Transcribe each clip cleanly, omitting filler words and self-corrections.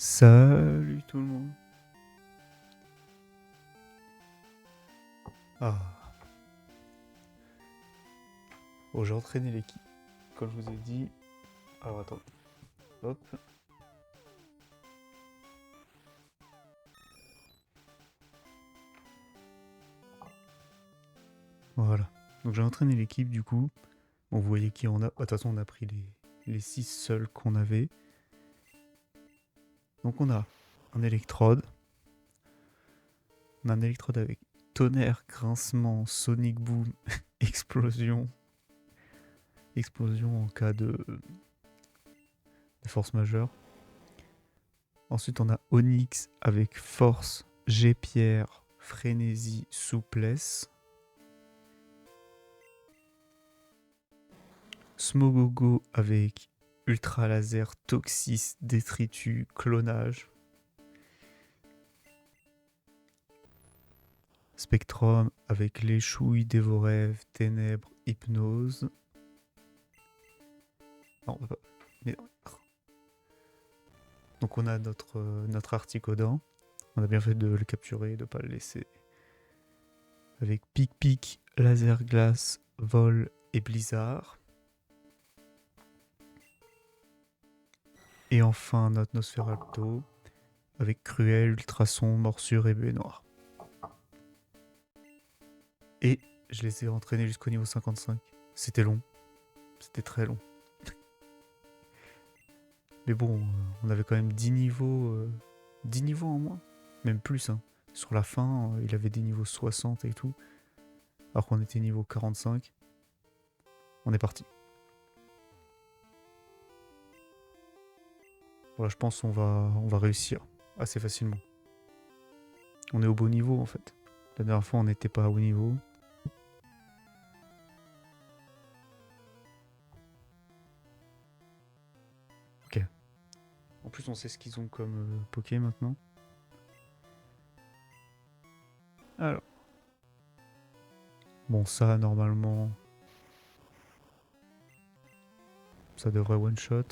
Salut tout le monde. Ah. Bon, j'ai entraîné l'équipe, comme je vous ai dit. Alors attends. Hop. Voilà. Donc j'ai entraîné l'équipe du coup. Bon, vous voyez qui on a. De toute façon, on a pris les 6 seuls qu'on avait. Donc on a un électrode. On a un électrode avec tonnerre, grincement, sonic boom, explosion. Explosion en cas de force majeure. Ensuite, on a Onyx avec force, G-pierre, frénésie, souplesse. Smogogo avec ultra laser, toxis, détritus, clonage. Spectrum avec l'échouille, dévorève, ténèbres, hypnose. Non, on va pas. Mais... Donc on a notre Articodin. On a bien fait de le capturer et de ne pas le laisser. Avec pic-pic, laser glace, vol et blizzard. Et enfin notre Nosferatu avec cruel, ultrason, morsure et buée noire. Et je les ai entraînés jusqu'au niveau 55. C'était long. C'était très long. Mais bon, on avait quand même 10 niveaux. 10 niveaux en moins. Même plus. Hein. Sur la fin, il avait des niveaux 60 et tout. Alors qu'on était niveau 45. On est parti. Voilà, je pense qu'on va réussir assez facilement. On est au beau niveau en fait. La dernière fois, on n'était pas à haut niveau. Ok. En plus, on sait ce qu'ils ont comme Poké maintenant. Alors. Bon, ça, normalement, ça devrait one-shot.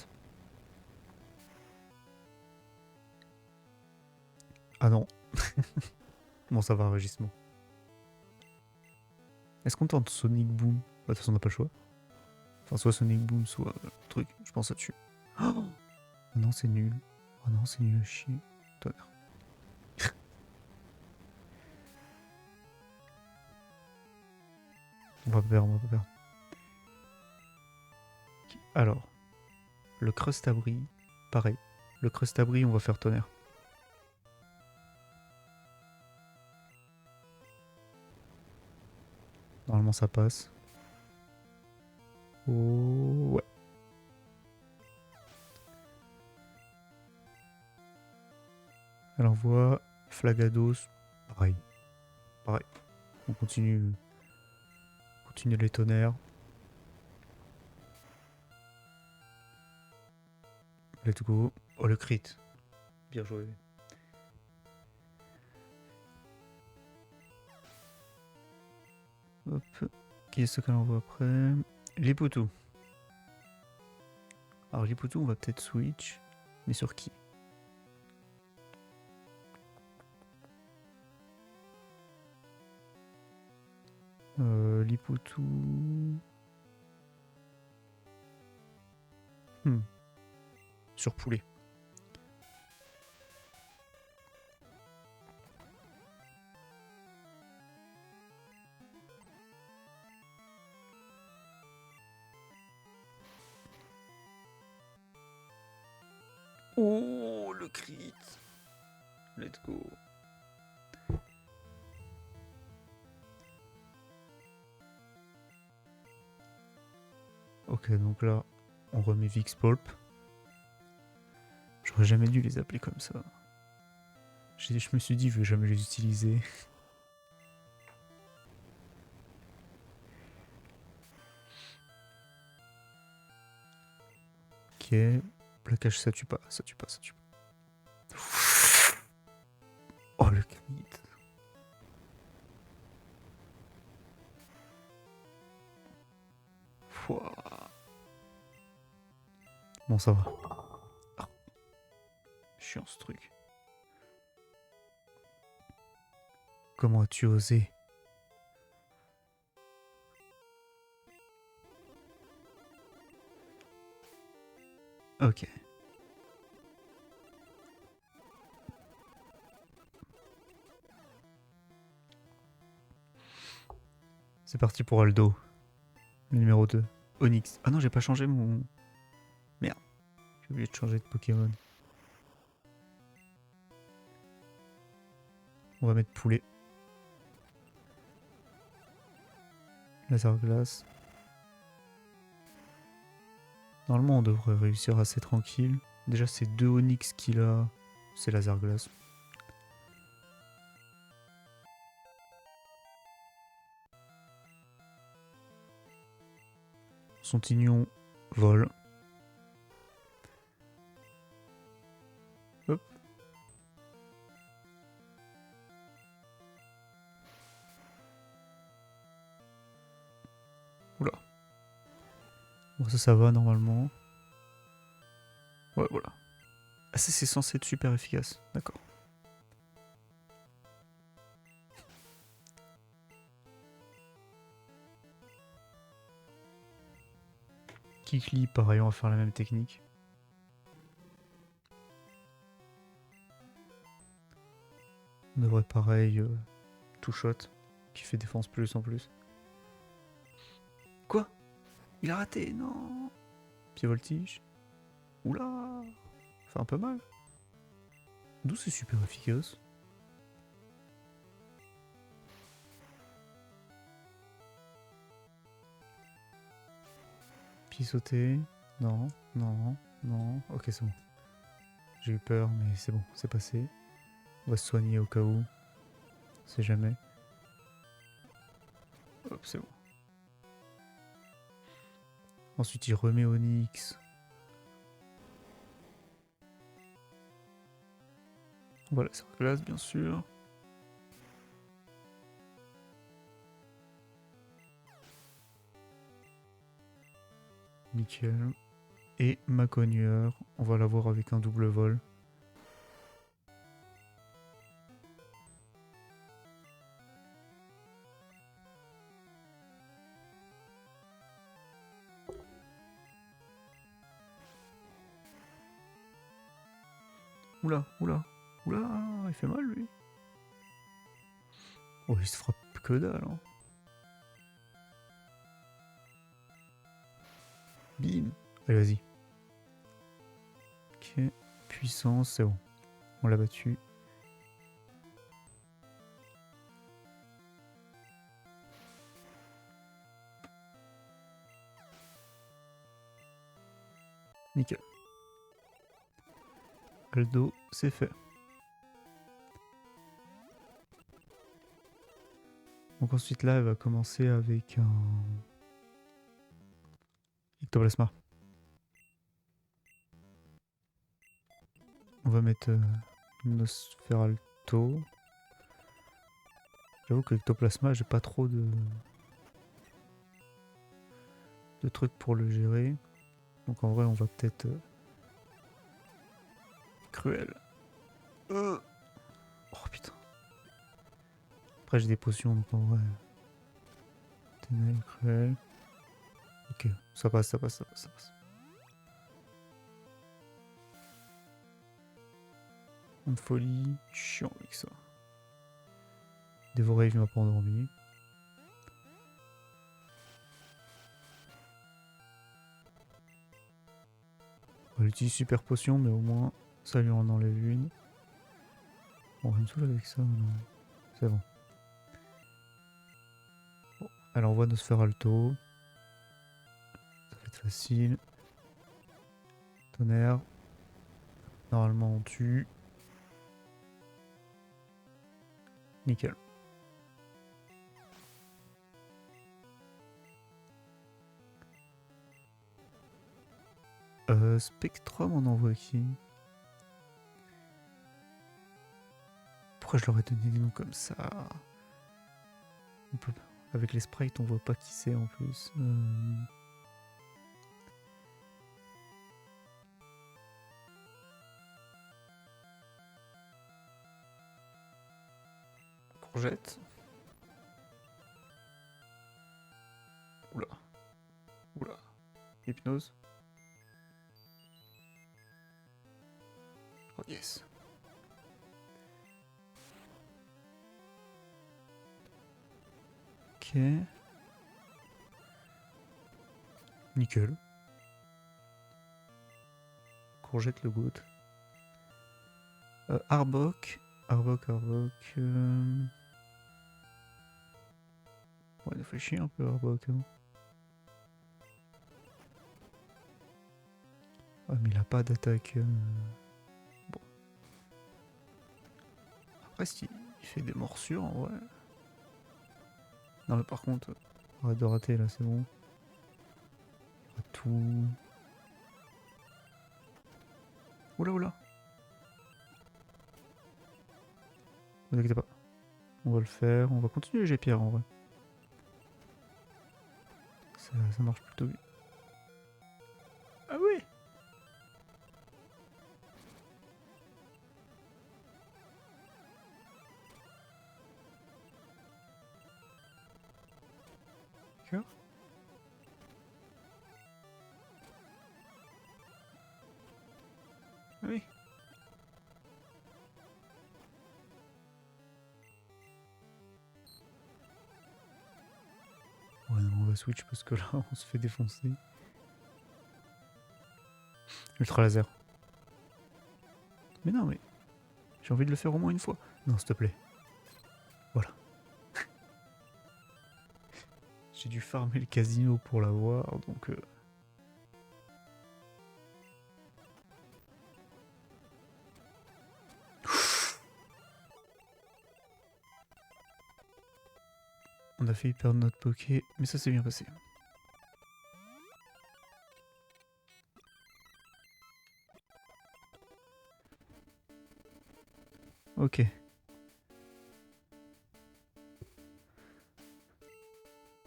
Ah non. Bon, ça va, régissement. Est-ce qu'on tente Sonic Boom? Bah, de toute façon, on n'a pas le choix. Enfin, soit Sonic Boom, soit truc. Je pense là-dessus. Oh non, c'est nul. Oh non, c'est nul à chier. Tonnerre. On va perdre, on va perdre. Alors, le Crustabri, pareil. Le Crustabri, on va faire tonnerre. Normalement, ça passe. Oh, ouais. Elle envoie Flagados. Pareil. Pareil. On continue. Continue les tonnerres. Let's go. Oh, le crit. Bien joué. Hop. Qui est ce qu'elle envoie après? Liputu. Alors Liputu, on va peut-être switch. Mais sur qui? Liputu... Sur poulet. Oh, le crit. Let's go. Ok, donc là, on remet Vix Pulp. J'aurais jamais dû les appeler comme ça. Je me suis dit, je vais jamais les utiliser. Ok. Plaquage, ça tue pas, ça tue pas, ça tue pas. Oh, le crit. Bon, ça va. Oh. chiant ce truc. Comment as-tu osé? Ok. C'est parti pour Aldo. Le numéro 2. Onyx. Ah non, j'ai pas changé mon... Merde. J'ai oublié de changer de Pokémon. On va mettre poulet. Laser glace. Normalement, on devrait réussir assez tranquille. Déjà, c'est 2 Onyx qu'il a. C'est laser glace. Son tignon vole. Hop. Oula. Bon, ça va normalement. Ouais, voilà. Ah, ça, c'est censé être super efficace. D'accord. Kikli, pareil, on va faire la même technique. On devrait pareil, two shot, qui fait défense plus en plus. Quoi? Il a raté, non. Pied voltige. Oula. Fait un peu mal. D'où c'est super efficace. Pied sauté. Non, non, non. Ok, c'est bon. J'ai eu peur, mais c'est bon, c'est passé. On va se soigner au cas où. On sait jamais. Hop, c'est bon. Ensuite, il remet Onyx. On va la sur glace, bien sûr. Nickel. Et ma cogneur, on va l'avoir avec un double vol. Oula, oula, oula, il fait mal lui. Oh, il se frappe que dalle. Hein. Bim. Allez, vas-y. Ok, puissance, c'est bon. On l'a battu. Nickel. Aldo, c'est fait. Donc ensuite là, elle va commencer avec un Ectoplasma. On va mettre Nosferalto. J'avoue que Ectoplasma, j'ai pas trop de trucs pour le gérer. Donc en vrai, on va peut-être Cruel. Oh putain. Après j'ai des potions, donc en vrai. Ténèbres, Cruel. Ok, ça passe, ça passe, ça passe, ça passe. De folie, chiant avec ça. Dévorer, il m'a pas endormi. On va utiliser super potion, mais au moins ça lui en enlève une. Bon, on va me saouler avec ça, non. C'est bon. Bon. Elle envoie Nosferalto. Ça va être facile. Tonnerre. Normalement on tue. Nickel. Spectrum, on envoie qui? Pourquoi je leur ai donné des noms comme ça? On peut... Avec les sprites, on voit pas qui c'est en plus. Courgette. Oula. Oula. Hypnose. Oh yes. Ok. Nickel. Courgette le goût. Arbok. Arbok. Bon, il nous fait chier un peu Arbok. Hein. Ouais, mais il a pas d'attaque. Bon. Après, s'il fait des morsures, en vrai. Non, mais par contre, arrête de rater là, c'est bon. Il y aura tout. Oula, oula. Ne vous inquiétez pas. On va le faire. On va continuer les G-pierres en vrai. Ça marche plutôt bien. Ah oui! D'accord. Ah oui. Ouais, non, on va switch parce que là, on se fait défoncer. Ultra laser. Mais non, mais j'ai envie de le faire au moins une fois. Non, s'il te plaît. Voilà. J'ai dû farmer le casino pour l'avoir, donc... On a failli perdre notre poké, mais ça s'est bien passé. Ok.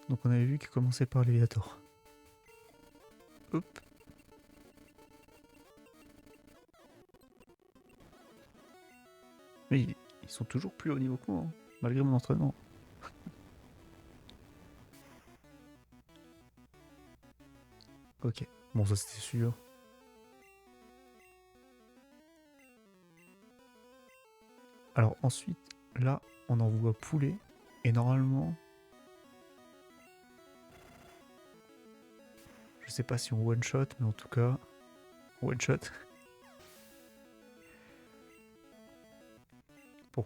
Donc on avait vu qu'il commençait par Léviator. Hop. Mais ils sont toujours plus haut niveau que moi, hein, malgré mon entraînement. Ok. Bon, ça c'était sûr. Alors ensuite, là, on envoie poulet. Et normalement... Je sais pas si on one-shot, mais en tout cas... One-shot. Bon,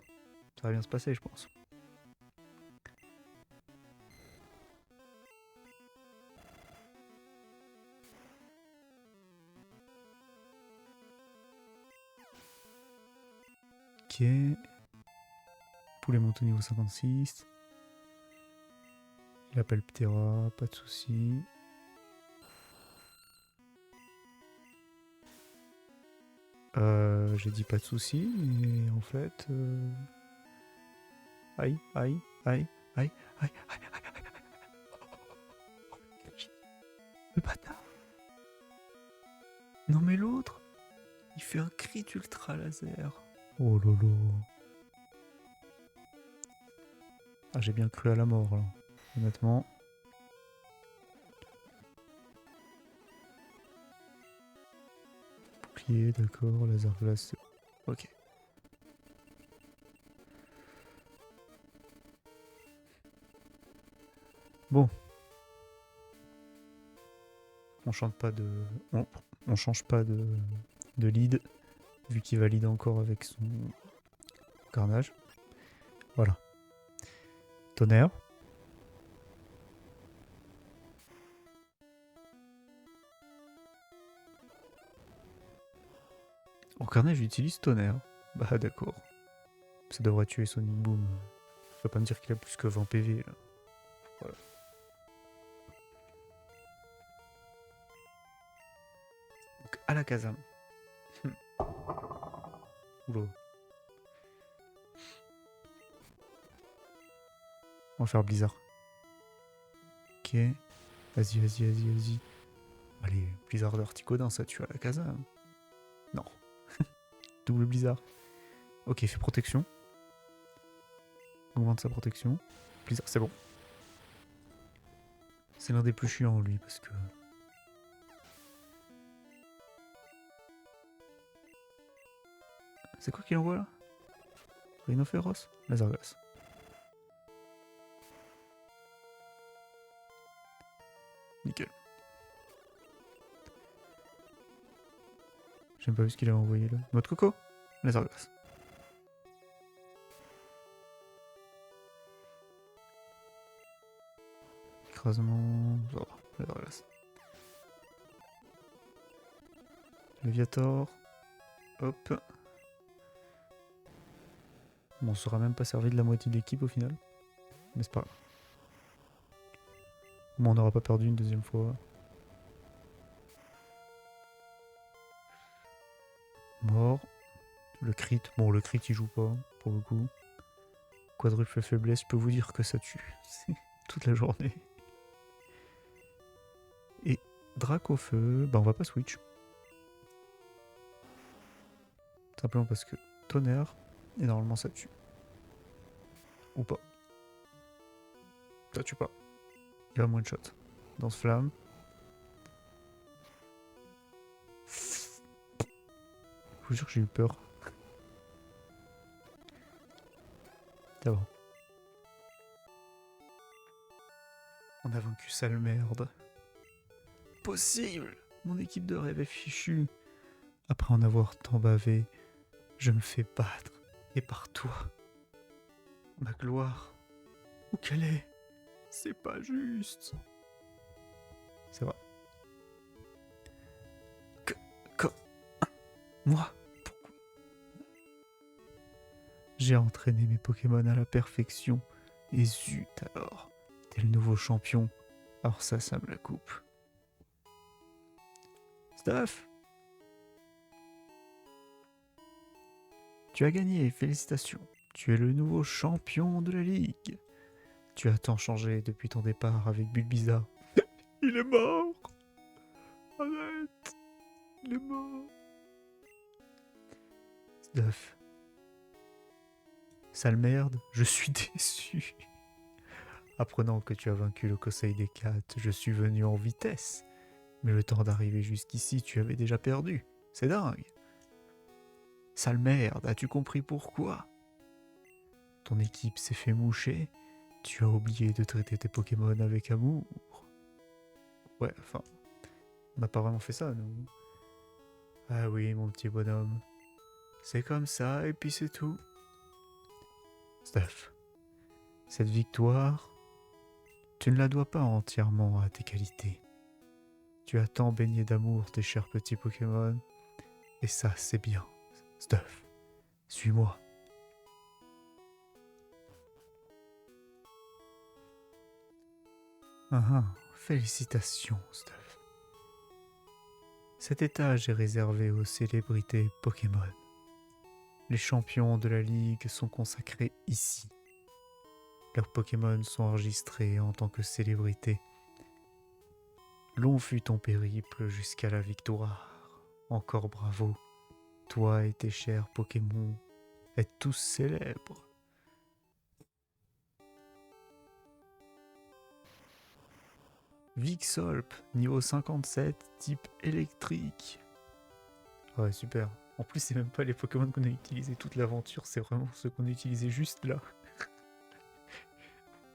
ça va bien se passer, je pense. Ok. Poulet monte au niveau 56. Il appelle Ptera, pas de soucis. J'ai dit pas de soucis, mais en fait... Aïe, aïe, aïe, aïe, aïe, aïe, aïe, aïe. Le bâtard. Non mais l'autre, il fait un crit ultra laser. Oh lolo. Ah, j'ai bien cru à la mort là, honnêtement. Bouclier, d'accord, laser glace. Ok. Bon. On chante pas de. On change pas de lead, vu qu'il valide encore avec son carnage. Voilà. Tonnerre. En carnage, j'utilise tonnerre. Bah d'accord. Ça devrait tuer Sonic Boom. Tu vas pas me dire qu'il a plus que 20 PV là. Voilà. Donc à la caserne. Oula. On va faire Blizzard. Ok. Vas-y, vas-y, vas-y, vas-y. Allez, Blizzard Articodin, ça tue à la caserne. Non. Double Blizzard. Ok, fait protection. Augmente sa protection. Blizzard, c'est bon. C'est l'un des plus chiants, lui, parce que... C'est quoi qu'il envoie, là? Rhinophéros? Laser glace. Nickel. J'ai même pas vu ce qu'il avait envoyé, là. Mode coco? Laser glace. Écrasement... Ça va, laser glace. Léviator. Hop. Bon, on sera même pas servi de la moitié de l'équipe au final. Mais c'est pas grave. Bon, on n'aura pas perdu une deuxième fois. Mort. Le crit. Bon, le crit il joue pas, pour le coup. Quadruple faiblesse, je peux vous dire que ça tue. Toute la journée. Et Drac au feu, bah on va pas switch. Simplement parce que tonnerre, et normalement ça tue. Ou pas. Ça tue pas. Il va moins de shot. Danse flamme. Je vous jure que j'ai eu peur. D'abord. On a vaincu sale merde. Possible. Mon équipe de rêve est fichue. Après en avoir tant bavé, je me fais battre. Et par toi. Ma gloire. Où qu'elle est? C'est pas juste. C'est vrai. Que... Moi? Pourquoi? J'ai entraîné mes Pokémon à la perfection. Et zut alors. T'es le nouveau champion. Alors ça me la coupe. Stuff! Tu as gagné, félicitations. Tu es le nouveau champion de la ligue. Tu as tant changé depuis ton départ avec Bulbizarre. Il est mort! Arrête! Il est mort! Stuff. Sale merde, je suis déçu. Apprenant que tu as vaincu le Conseil des 4, je suis venu en vitesse. Mais le temps d'arriver jusqu'ici, tu avais déjà perdu. C'est dingue. Sale merde, as-tu compris pourquoi? Ton équipe s'est fait moucher. Tu as oublié de traiter tes Pokémon avec amour. Ouais, enfin, on n'a pas vraiment fait ça, nous. Ah oui, mon petit bonhomme. C'est comme ça, et puis c'est tout. Steph, cette victoire, tu ne la dois pas entièrement à tes qualités. Tu as tant baigné d'amour tes chers petits Pokémon, et ça, c'est bien. Steph, suis-moi. Ah, félicitations, Steph. Cet étage est réservé aux célébrités Pokémon. Les champions de la ligue sont consacrés ici. Leurs Pokémon sont enregistrés en tant que célébrités. Long fut ton périple jusqu'à la victoire. Encore bravo. Toi et tes chers Pokémon êtes tous célèbres. Vixolp, niveau 57, type électrique. Ouais, super. En plus, c'est même pas les Pokémon qu'on a utilisés toute l'aventure, c'est vraiment ceux qu'on a utilisés juste là.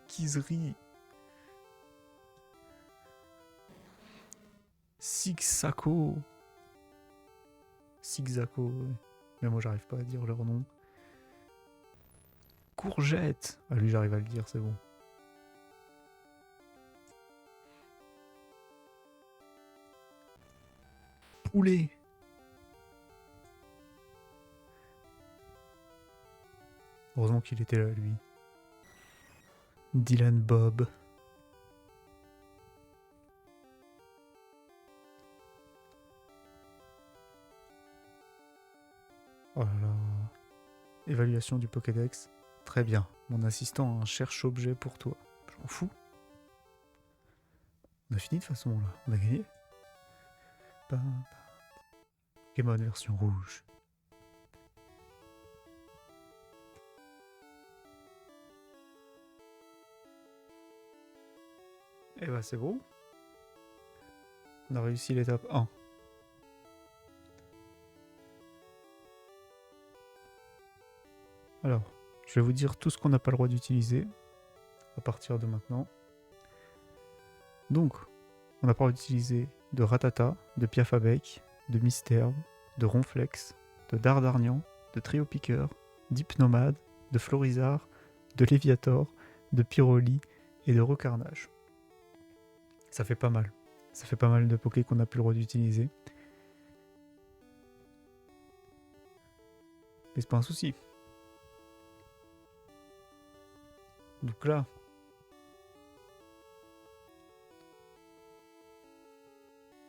Kizri. Sixaco. Sixaco, ouais. Mais moi, j'arrive pas à dire leur nom. Courgette. Ah, lui, j'arrive à le dire, c'est bon. Poulet. Heureusement qu'il était là, lui. Dylan Bob. Oh là là. Évaluation du Pokédex. Très bien. Mon assistant a un cherche-objet pour toi. Je m'en fous. On a fini de toute façon là. On a gagné. Pokémon version rouge. Et bah c'est bon. On a réussi l'étape 1. Alors, je vais vous dire tout ce qu'on n'a pas le droit d'utiliser à partir de maintenant. Donc, on n'a pas le droit d'utiliser de Ratata, de Piaf à bec, de Mystère, de Ronflex, de Dardarnian, de Trio Piqueur, d'Hypnomade, de Florizard, de Léviator, de Pyroli et de Recarnage. Ça fait pas mal. Ça fait pas mal de Poké qu'on n'a plus le droit d'utiliser. Mais c'est pas un souci. Donc là,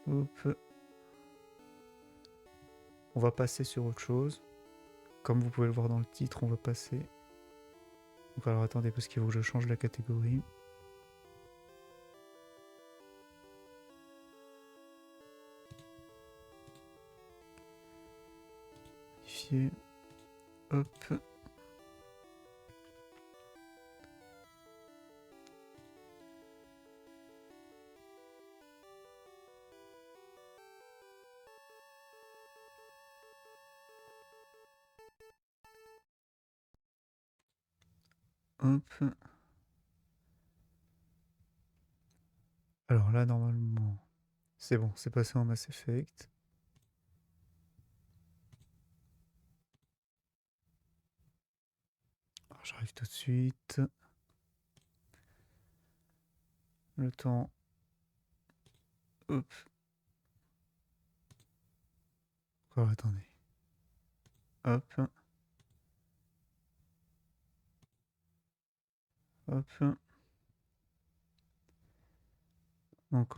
hop, on va passer sur autre chose. Comme vous pouvez le voir dans le titre, on va passer. Donc alors attendez, parce qu'il faut que je change la catégorie. Modifier. Hop. Hop. Alors là, normalement, c'est bon, c'est passé en Mass Effect. Alors, j'arrive tout de suite. Le temps. Hop. Alors, attendez. Hop. Hop. Donc,